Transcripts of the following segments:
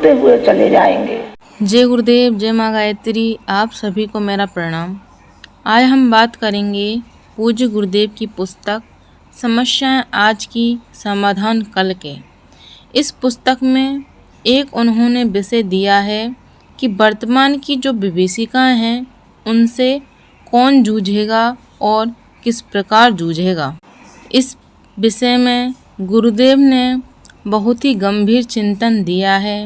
होते हुए चले जाएंगे। जय गुरुदेव, जय माँ गायत्री। आप सभी को मेरा प्रणाम। आज हम बात करेंगे पूज्य गुरुदेव की पुस्तक समस्याएं आज की, समाधान कल के। इस पुस्तक में एक उन्होंने विषय दिया है कि वर्तमान की जो विभीषिकाएं हैं उनसे कौन जूझेगा और किस प्रकार जूझेगा। इस विषय में गुरुदेव ने बहुत ही गंभीर चिंतन दिया है।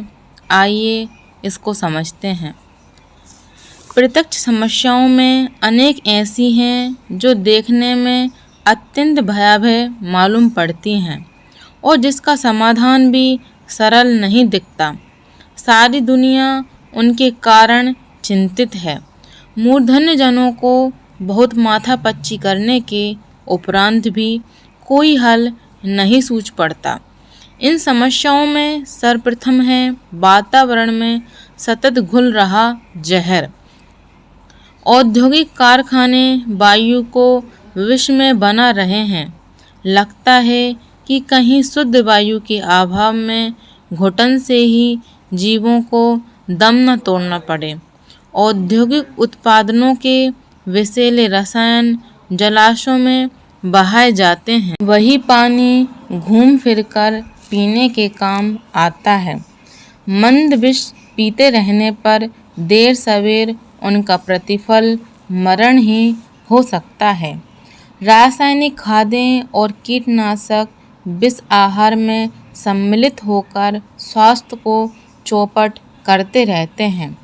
आइए इसको समझते हैं। प्रत्यक्ष समस्याओं में अनेक ऐसी हैं जो देखने में अत्यंत भयावह मालूम पड़ती हैं और जिसका समाधान भी सरल नहीं दिखता। सारी दुनिया उनके कारण चिंतित है। मूर्धन्य जनों को बहुत माथापच्ची करने के उपरांत भी कोई हल नहीं सूझ पड़ता। इन समस्याओं में सर्वप्रथम है वातावरण में सतत घुल रहा जहर। औद्योगिक कारखाने वायु को विष में बना रहे हैं। लगता है कि कहीं शुद्ध वायु के अभाव में घुटन से ही जीवों को दम न तोड़ना पड़े। औद्योगिक उत्पादनों के विषैले रसायन जलाशयों में बहाए जाते हैं। वही पानी घूम फिरकर पीने के काम आता है। मंद विष पीते रहने पर देर सवेर उनका प्रतिफल मरण ही हो सकता है। रासायनिक खादें और कीटनाशक विष आहार में सम्मिलित होकर स्वास्थ्य को चौपट करते रहते हैं।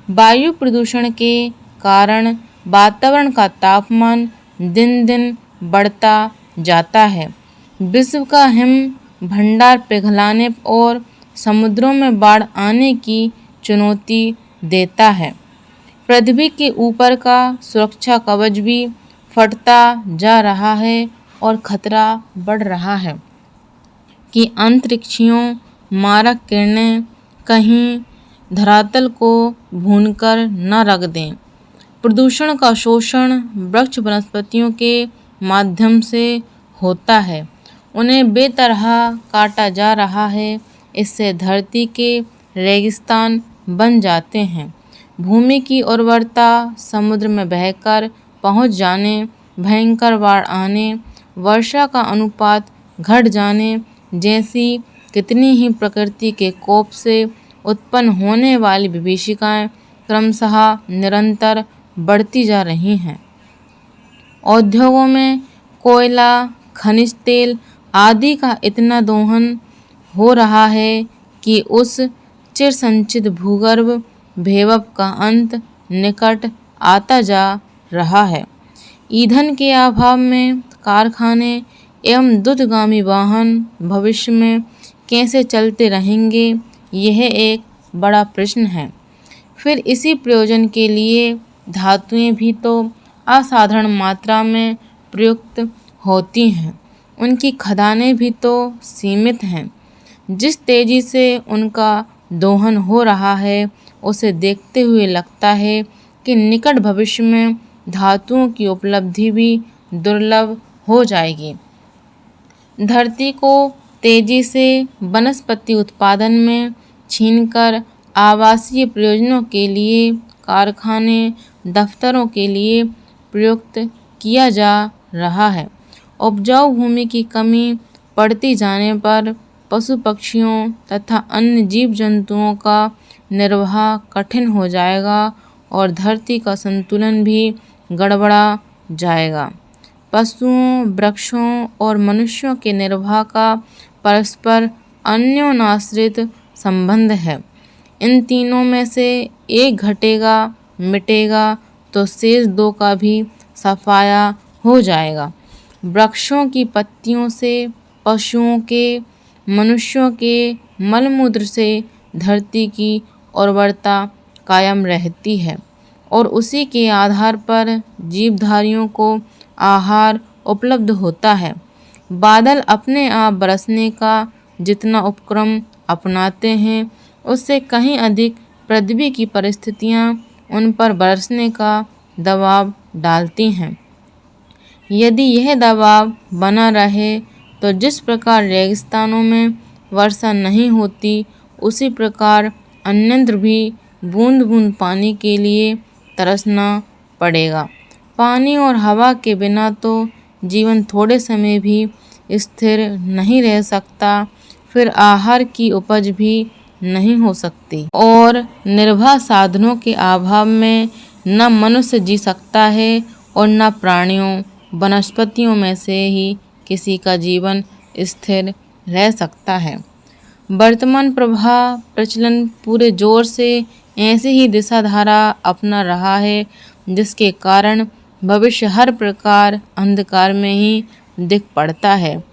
वायु प्रदूषण के कारण वातावरण का तापमान दिन दिन बढ़ता जाता है। विश्व का हिम भंडार पिघलाने और समुद्रों में बाढ़ आने की चुनौती देता है। पृथ्वी के ऊपर का सुरक्षा कवच भी फटता जा रहा है और खतरा बढ़ रहा है कि अंतरिक्षीयों मारक किरणें कहीं धरातल को भूनकर न रख दें। प्रदूषण का शोषण वृक्ष वनस्पतियों के माध्यम से होता है। उन्हें बेतरह काटा जा रहा है। इससे धरती के रेगिस्तान बन जाते हैं। भूमि की उर्वरता समुद्र में बहकर पहुंच जाने, भयंकर बाढ़ आने, वर्षा का अनुपात घट जाने जैसी कितनी ही प्रकृति के कोप से उत्पन्न होने वाली विभीषिकाएं क्रमशः निरंतर बढ़ती जा रही हैं। उद्योगों में कोयला, खनिज तेल आदि का इतना दोहन हो रहा है कि उस चिरसंचित भूगर्भ भूभव का अंत निकट आता जा रहा है। ईंधन के अभाव में कारखाने एवं द्रुतगामी वाहन भविष्य में कैसे चलते रहेंगे, यह एक बड़ा प्रश्न है। फिर इसी प्रयोजन के लिए धातुएं भी तो असाधारण मात्रा में प्रयुक्त होती हैं। उनकी खदानें भी तो सीमित हैं। जिस तेजी से उनका दोहन हो रहा है उसे देखते हुए लगता है कि निकट भविष्य में धातुओं की उपलब्धि भी दुर्लभ हो जाएगी। धरती को तेजी से वनस्पति उत्पादन में छीनकर आवासीय प्रयोजनों के लिए, कारखाने, दफ्तरों के लिए प्रयुक्त किया जा रहा है। उपजाऊ भूमि की कमी पड़ती जाने पर पशु पक्षियों तथा अन्य जीव जंतुओं का निर्वाह कठिन हो जाएगा और धरती का संतुलन भी गड़बड़ा जाएगा। पशुओं, वृक्षों और मनुष्यों के निर्वाह का परस्पर अन्योन्याश्रित संबंध है। इन तीनों में से एक घटेगा, मिटेगा तो शेष दो का भी सफाया हो जाएगा। वृक्षों की पत्तियों से, पशुओं के, मनुष्यों के मलमूत्र से धरती की उर्वरता कायम रहती है और उसी के आधार पर जीवधारियों को आहार उपलब्ध होता है। बादल अपने आप बरसने का जितना उपक्रम अपनाते हैं उससे कहीं अधिक पृथ्वी की परिस्थितियां उन पर बरसने का दबाव डालती हैं। यदि यह दबाव बना रहे तो जिस प्रकार रेगिस्तानों में वर्षा नहीं होती, उसी प्रकार अन्यत्र भी बूंद बूंद पानी के लिए तरसना पड़ेगा। पानी और हवा के बिना तो जीवन थोड़े समय भी स्थिर नहीं रह सकता, फिर आहार की उपज भी नहीं हो सकती और निर्वाह साधनों के अभाव में न मनुष्य जी सकता है और न प्राणियों वनस्पतियों में से ही किसी का जीवन स्थिर रह सकता है। वर्तमान प्रचलन पूरे जोर से ऐसे ही दिशा धारा अपना रहा है, जिसके कारण भविष्य हर प्रकार अंधकार में ही दिख पड़ता है।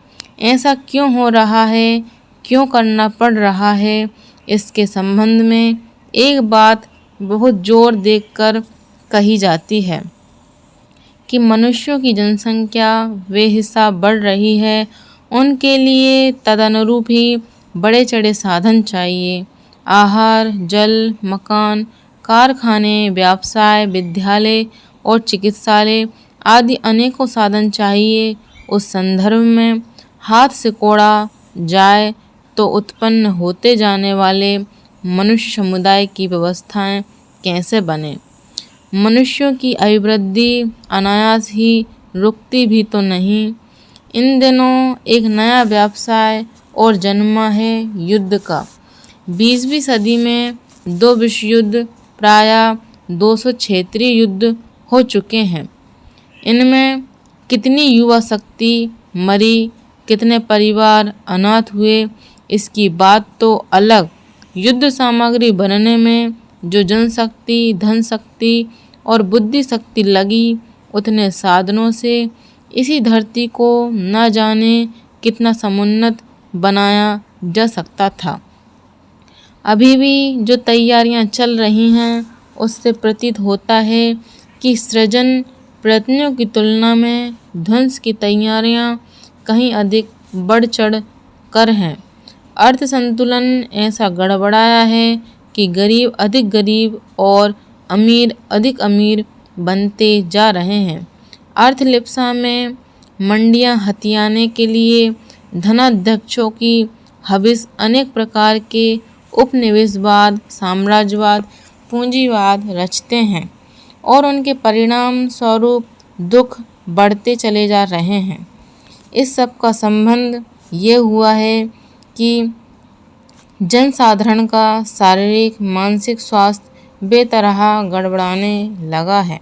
ऐसा क्यों हो रहा है, क्यों करना पड़ रहा है, इसके संबंध में एक बात बहुत जोर देकर कही जाती है कि मनुष्यों की जनसंख्या वे हिस्सा बढ़ रही है, उनके लिए तदनुरूप ही बड़े चढ़े साधन चाहिए। आहार, जल, मकान, कारखाने, व्यवसाय, विद्यालय और चिकित्सालय आदि अनेकों साधन चाहिए। उस संदर्भ में हाथ से कोड़ा जाए तो उत्पन्न होते जाने वाले मनुष्य समुदाय की व्यवस्थाएं कैसे बने। मनुष्यों की अभिवृद्धि अनायास ही रुकती भी तो नहीं। इन दिनों एक नया व्यवसाय और जन्मा है युद्ध का। 20वीं सदी में 2 विश्व युद्ध, प्रायः 200 क्षेत्रीय युद्ध हो चुके हैं। इनमें कितनी युवा शक्ति मरी, कितने परिवार अनाथ हुए, इसकी बात तो अलग। युद्ध सामग्री बनने में जो जनशक्ति, धन शक्ति और बुद्धि शक्ति लगी, उतने साधनों से इसी धरती को न जाने कितना समुन्नत बनाया जा सकता था। अभी भी जो तैयारियां चल रही हैं, उससे प्रतीत होता है कि सृजन प्रयत्नों की तुलना में ध्वंस की तैयारियां कहीं अधिक बढ़ चढ़ कर हैं। अर्थ संतुलन ऐसा गड़बड़ाया है कि गरीब अधिक गरीब और अमीर अधिक अमीर बनते जा रहे हैं। अर्थलिप्सा में मंडियां हथियाने के लिए धनाध्यक्षों की हविस अनेक प्रकार के उपनिवेशवाद, साम्राज्यवाद, पूंजीवाद रचते हैं और उनके परिणाम स्वरूप दुख बढ़ते चले जा रहे हैं। इस सब का संबंध ये हुआ है कि जनसाधारण का शारीरिक मानसिक स्वास्थ्य बेतरह गड़बड़ाने लगा है।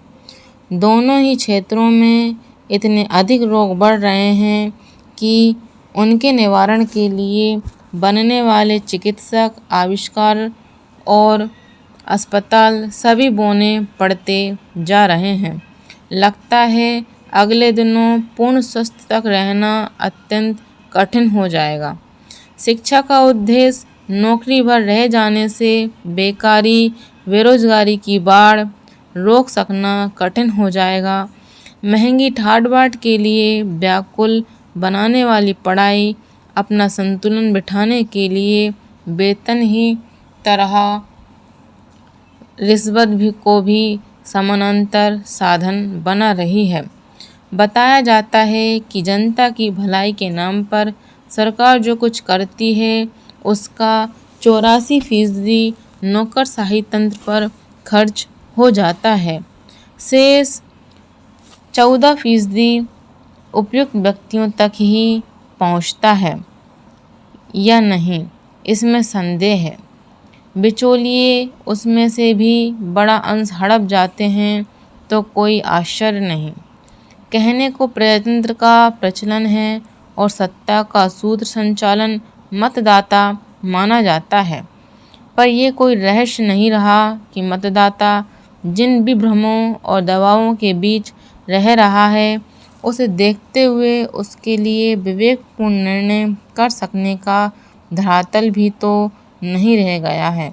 दोनों ही क्षेत्रों में इतने अधिक रोग बढ़ रहे हैं कि उनके निवारण के लिए बनने वाले चिकित्सक, आविष्कार और अस्पताल सभी बोने पड़ते जा रहे हैं। लगता है अगले दिनों पूर्ण स्वस्थ तक रहना अत्यंत कठिन हो जाएगा। शिक्षा का उद्देश्य नौकरी भर रह जाने से बेकारी, बेरोजगारी की बाढ़ रोक सकना कठिन हो जाएगा। महंगी ठाट बाट के लिए व्याकुल बनाने वाली पढ़ाई अपना संतुलन बिठाने के लिए वेतन ही तरह रिश्वत भी को भी समानांतर साधन बना रही है। बताया जाता है कि जनता की भलाई के नाम पर सरकार जो कुछ करती है, उसका 84% नौकरशाही तंत्र पर खर्च हो जाता है। शेष 14% उपयुक्त व्यक्तियों तक ही पहुंचता है या नहीं, इसमें संदेह है। बिचौलिए उसमें से भी बड़ा अंश हड़प जाते हैं तो कोई आश्चर्य नहीं। कहने को प्रजातंत्र का प्रचलन है और सत्ता का सूत्र संचालन मतदाता माना जाता है, पर यह कोई रहस्य नहीं रहा कि मतदाता जिन विभ्रमों और दबावों के बीच रह रहा है, उसे देखते हुए उसके लिए विवेकपूर्ण निर्णय कर सकने का धरातल भी तो नहीं रह गया है।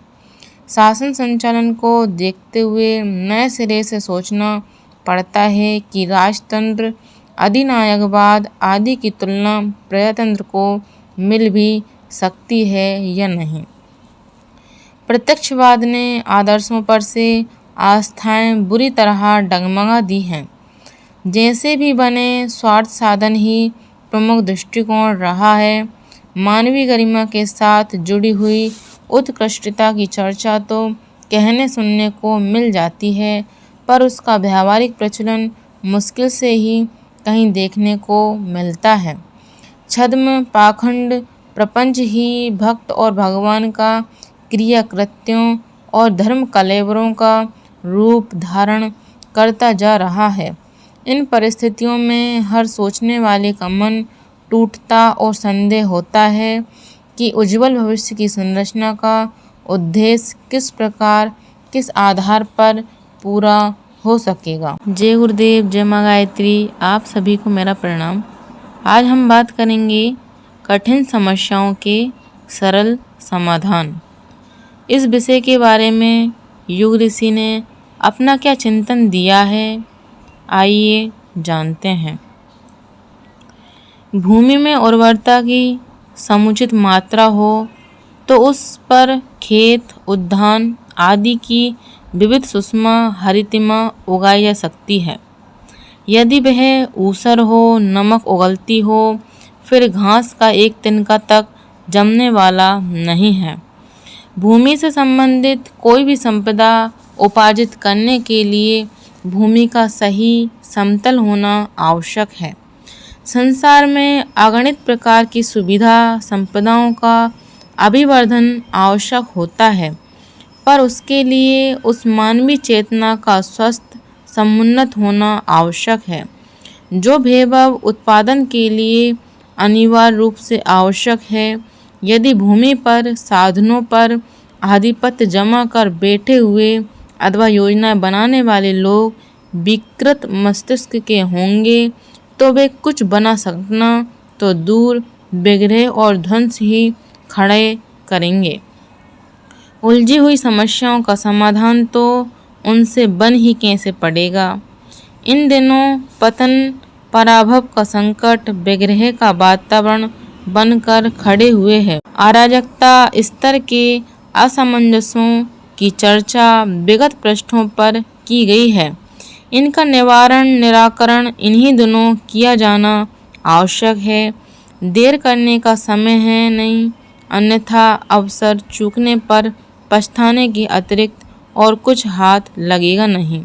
शासन संचालन को देखते हुए नए सिरे से सोचना पड़ता है कि राजतंत्र, अधिनायकवाद आदि की तुलना प्रजातंत्र को मिल भी सकती है या नहीं। प्रत्यक्षवाद ने आदर्शों पर से आस्थाएं बुरी तरह डगमगा दी हैं। जैसे भी बने, स्वार्थ साधन ही प्रमुख दृष्टिकोण रहा है। मानवीय गरिमा के साथ जुड़ी हुई उत्कृष्टता की चर्चा तो कहने सुनने को मिल जाती है, पर उसका व्यावहारिक प्रचलन मुश्किल से ही कहीं देखने को मिलता है। छद्म पाखंड प्रपंच ही भक्त और भगवान का क्रिया कृत्यों और धर्म कलेवरों का रूप धारण करता जा रहा है। इन परिस्थितियों में हर सोचने वाले का मन टूटता और संदेह होता है कि उज्जवल भविष्य की संरचना का उद्देश्य किस प्रकार, किस आधार पर पूरा हो सकेगा। जय गुरुदेव, जय माँ गायत्री। आप सभी को मेरा प्रणाम। आज हम बात करेंगे कठिन समस्याओं के सरल समाधान। इस विषय के बारे में युग ऋषि ने अपना क्या चिंतन दिया है, आइए जानते हैं। भूमि में उर्वरता की समुचित मात्रा हो तो उस पर खेत, उद्यान आदि की विविध सुषमा हरितिमा उगाई जा सकती है। यदि वह ऊसर हो, नमक उगलती हो, फिर घास का एक तिनका तक जमने वाला नहीं है। भूमि से संबंधित कोई भी संपदा उपार्जित करने के लिए भूमि का सही समतल होना आवश्यक है। संसार में अगणित प्रकार की सुविधा संपदाओं का अभिवर्धन आवश्यक होता है, पर उसके लिए उस मानवीय चेतना का स्वस्थ समुन्नत होना आवश्यक है, जो वैभव उत्पादन के लिए अनिवार्य रूप से आवश्यक है। यदि भूमि पर साधनों पर आधिपत्य जमा कर बैठे हुए अथवा योजना बनाने वाले लोग विकृत मस्तिष्क के होंगे तो वे कुछ बना सकना तो दूर विग्रह और ध्वंस ही खड़े करेंगे। उलझी हुई समस्याओं का समाधान तो उनसे बन ही कैसे पड़ेगा। इन दिनों पतन, पराभव का संकट विग्रह का वातावरण बनकर खड़े हुए हैं। अराजकता स्तर के असमंजसों की चर्चा विगत पृष्ठों पर की गई है। इनका निराकरण इन्हीं दिनों किया जाना आवश्यक है। देर करने का समय है नहीं, अन्यथा अवसर चूकने पर पछताने के अतिरिक्त और कुछ हाथ लगेगा नहीं।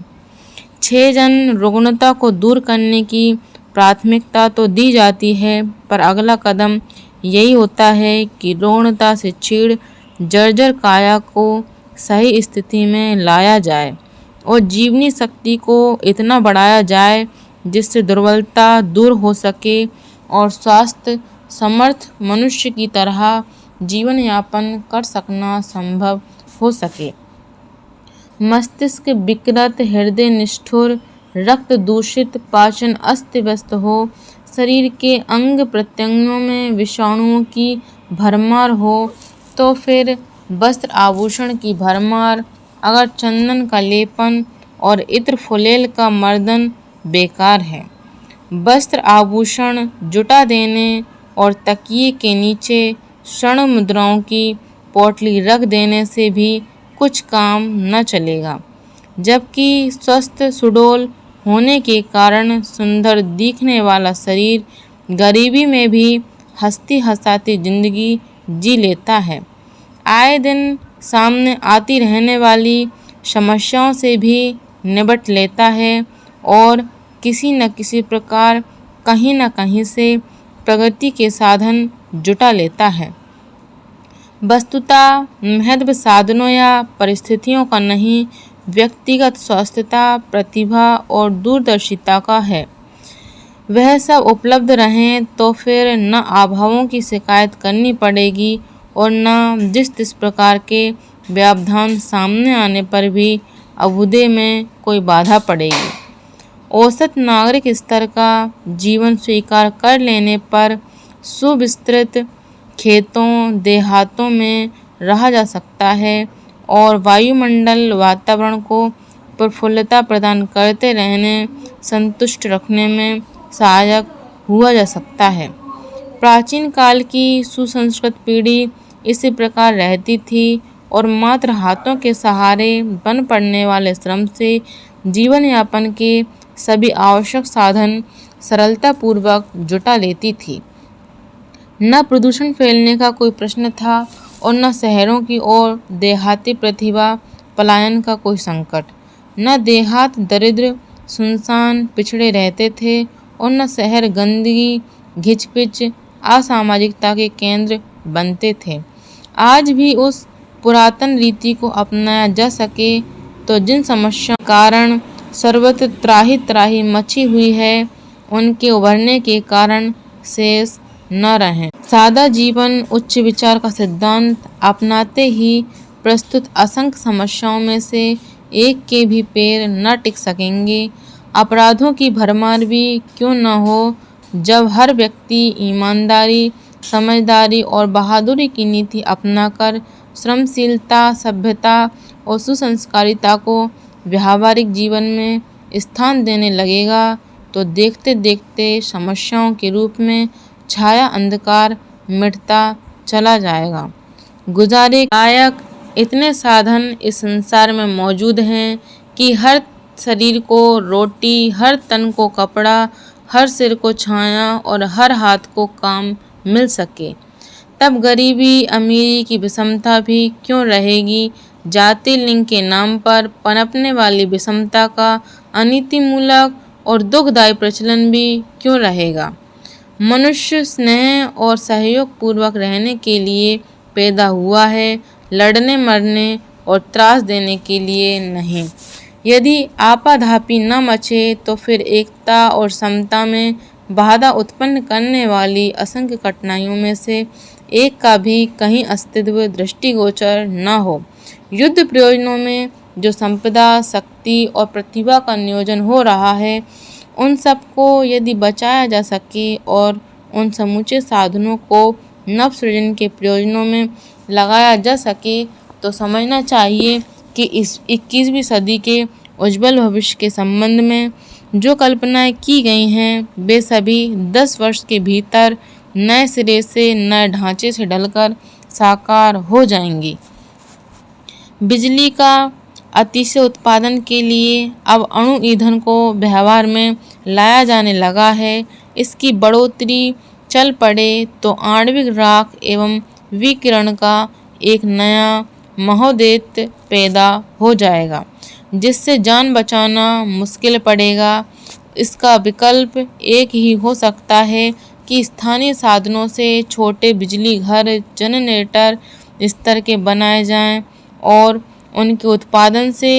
6 जन रुग्णता को दूर करने की प्राथमिकता तो दी जाती है, पर अगला कदम यही होता है कि रुग्णता से क्षीण जर्जर काया को सही स्थिति में लाया जाए और जीवनी शक्ति को इतना बढ़ाया जाए जिससे दुर्बलता दूर हो सके और स्वास्थ्य समर्थ मनुष्य की तरह जीवन यापन कर सकना संभव हो सके। मस्तिष्क विकृत, हृदय निष्ठुर, रक्त दूषित, पाचन अस्त व्यस्त हो, शरीर के अंग प्रत्यंगों में विषाणुओं की भरमार हो, तो फिर वस्त्र आभूषण की भरमार, अगर चंदन का लेपन और इत्र फुलेल का मर्दन बेकार है। वस्त्र आभूषण जुटा देने और तकिए के नीचे स्वर्ण मुद्राओं की पोटली रख देने से भी कुछ काम न चलेगा, जबकि स्वस्थ सुडौल होने के कारण सुंदर दिखने वाला शरीर गरीबी में भी हंसती हंसाती जिंदगी जी लेता है। आए दिन सामने आती रहने वाली समस्याओं से भी निपट लेता है और किसी न किसी प्रकार कहीं न कहीं से प्रगति के साधन जुटा लेता है। वस्तुतः महत्व साधनों या परिस्थितियों का नहीं, व्यक्तिगत स्वस्थता, प्रतिभा और दूरदर्शिता का है। वह सब उपलब्ध रहें तो फिर न अभावों की शिकायत करनी पड़ेगी और न जिस प्रकार के व्यवधान सामने आने पर भी अभ्युदय में कोई बाधा पड़ेगी। औसत नागरिक स्तर का जीवन स्वीकार कर लेने पर सुविस्तृत खेतों देहातों में रहा जा सकता है और वायुमंडल वातावरण को प्रफुल्लता प्रदान करते रहने, संतुष्ट रखने में सहायक हुआ जा सकता है। प्राचीन काल की सुसंस्कृत पीढ़ी इसी प्रकार रहती थी और मात्र हाथों के सहारे बन पड़ने वाले श्रम से जीवन यापन के सभी आवश्यक साधन सरलतापूर्वक जुटा लेती थी। न प्रदूषण फैलने का कोई प्रश्न था और न शहरों की ओर देहाती प्रतिभा पलायन का कोई संकट। न देहात दरिद्र सुनसान पिछड़े रहते थे और न शहर गंदगी घिचपिच असामाजिकता के केंद्र बनते थे। आज भी उस पुरातन रीति को अपनाया जा सके तो जिन समस्याओं के कारण सर्वत्र त्राही त्राही मची हुई है उनके उभरने के कारण शेष न रहें। सादा जीवन उच्च विचार का सिद्धांत अपनाते ही प्रस्तुत असंख्य समस्याओं में से एक के भी पैर न टिक सकेंगे। अपराधों की भरमार भी क्यों न हो, जब हर व्यक्ति ईमानदारी समझदारी और बहादुरी की नीति अपनाकर श्रमशीलता सभ्यता और सुसंस्कारिता को व्यावहारिक जीवन में स्थान देने लगेगा तो देखते देखते समस्याओं के रूप में छाया अंधकार मिटता चला जाएगा। गुजारे लायक इतने साधन इस संसार में मौजूद हैं कि हर शरीर को रोटी, हर तन को कपड़ा, हर सिर को छाया और हर हाथ को काम मिल सके। तब गरीबी अमीरी की विषमता भी क्यों रहेगी। जाति लिंग के नाम पर पनपने वाली विषमता का अनीतिमूलक और दुखदायी प्रचलन भी क्यों रहेगा। मनुष्य स्नेह और सहयोग पूर्वक रहने के लिए पैदा हुआ है, लड़ने मरने और त्रास देने के लिए नहीं। यदि आपाधापी न मचे तो फिर एकता और समता में बाधा उत्पन्न करने वाली असंख्य कठिनाइयों में से एक का भी कहीं अस्तित्व दृष्टिगोचर न हो। युद्ध प्रयोजनों में जो संपदा, शक्ति और प्रतिभा का नियोजन हो रहा है, उन सबको यदि बचाया जा सके और उन समूचे साधनों को नव सृजन के प्रयोजनों में लगाया जा सके तो समझना चाहिए कि इस 21वीं सदी के उज्जवल भविष्य के संबंध में जो कल्पनाएं की गई हैं वे सभी 10 वर्ष के भीतर नए सिरे से नए ढांचे से ढलकर साकार हो जाएंगी। बिजली का अतिशय उत्पादन के लिए अब अणु ईंधन को व्यवहार में लाया जाने लगा है। इसकी बढ़ोतरी चल पड़े तो आणविक राख एवं विकिरण का एक नया महोदैत्य पैदा हो जाएगा जिससे जान बचाना मुश्किल पड़ेगा। इसका विकल्प एक ही हो सकता है कि स्थानीय साधनों से छोटे बिजली घर जनरेटर स्तर के बनाए जाएं और उनके उत्पादन से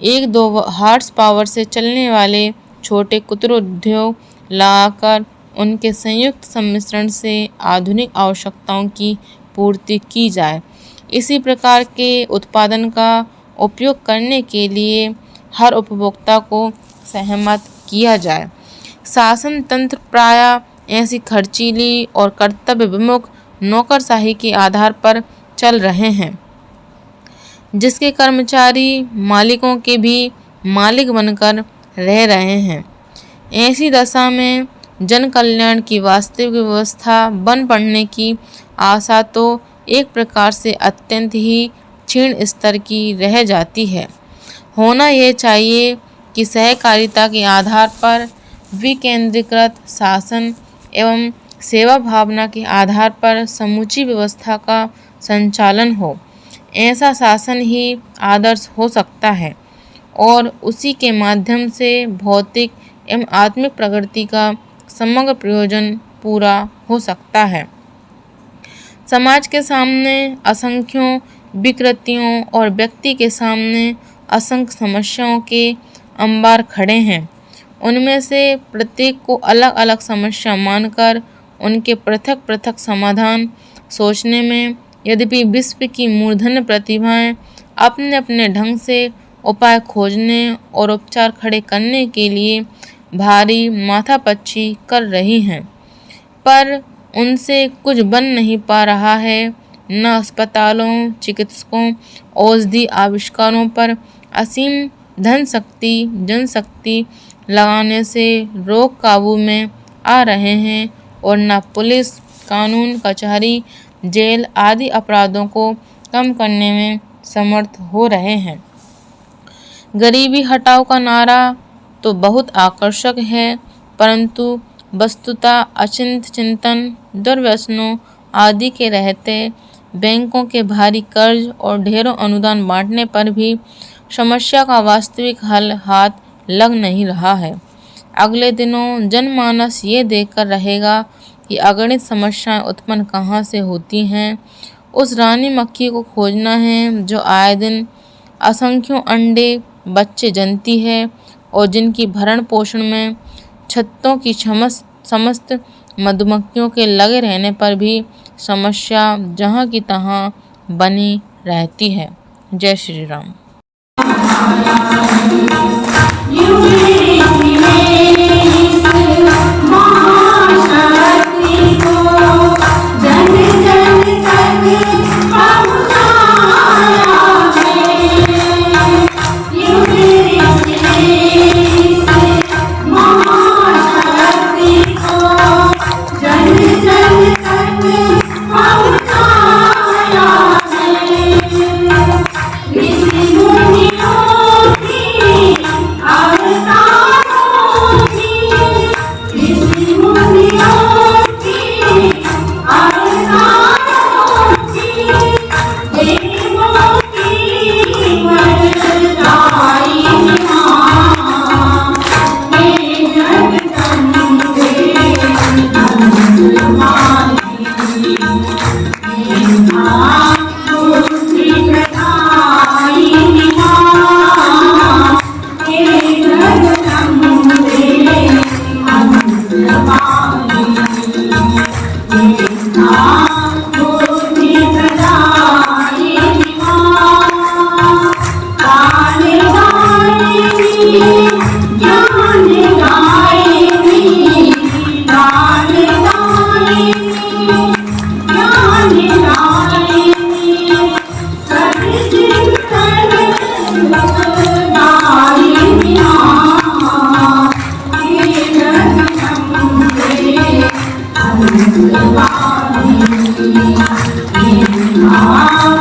1-2 हॉर्स पावर से चलने वाले छोटे कुटीर उद्योग लगाकर उनके संयुक्त सम्मिश्रण से आधुनिक आवश्यकताओं की पूर्ति की जाए। इसी प्रकार के उत्पादन का उपयोग करने के लिए हर उपभोक्ता को सहमत किया जाए। शासन तंत्र प्रायः ऐसी खर्चीली और कर्तव्य विमुख नौकरशाही के आधार पर चल रहे हैं जिसके कर्मचारी मालिकों के भी मालिक बनकर रह रहे हैं। ऐसी दशा में जन कल्याण की वास्तविक व्यवस्था बन पड़ने की आशा तो एक प्रकार से अत्यंत ही क्षीण स्तर की रह जाती है। होना यह चाहिए कि सहकारिता के आधार पर विकेंद्रीकृत शासन एवं सेवा भावना के आधार पर समूची व्यवस्था का संचालन हो। ऐसा शासन ही आदर्श हो सकता है और उसी के माध्यम से भौतिक एवं आत्मिक प्रगति का समग्र प्रयोजन पूरा हो सकता है। समाज के सामने असंख्यों विकृतियों और व्यक्ति के सामने असंख्य समस्याओं के अंबार खड़े हैं। उनमें से प्रत्येक को अलग अलग समस्या मानकर उनके पृथक पृथक समाधान सोचने में यद्यपि विश्व की मूर्धन्य प्रतिभाएं अपने अपने ढंग से उपाय खोजने और उपचार खड़े करने के लिए भारी माथापच्ची कर रही हैं, पर उनसे कुछ बन नहीं पा रहा है। न अस्पतालों, चिकित्सकों, औषधि आविष्कारों पर असीम धन शक्ति जनशक्ति लगाने से रोग काबू में आ रहे हैं और न पुलिस, कानून, कचहरी, जेल आदि अपराधों को कम करने में समर्थ हो रहे हैं। गरीबी हटाओ का नारा तो बहुत आकर्षक है, परंतु वस्तुतः अचिंत चिंतन, दुर्व्यसनों आदि के रहते बैंकों के भारी कर्ज और ढेरों अनुदान बांटने पर भी समस्या का वास्तविक हल हाथ लग नहीं रहा है। अगले दिनों जनमानस ये देखकर रहेगा कि अगणित समस्याएं उत्पन्न कहाँ से होती हैं। उस रानी मक्खी को खोजना है जो आए दिन असंख्यों अंडे बच्चे जनती है और जिनकी भरण पोषण में छत्तों की समस्त मधुमक्खियों के लगे रहने पर भी समस्या जहाँ की तहाँ बनी रहती है। जय श्री राम। Ah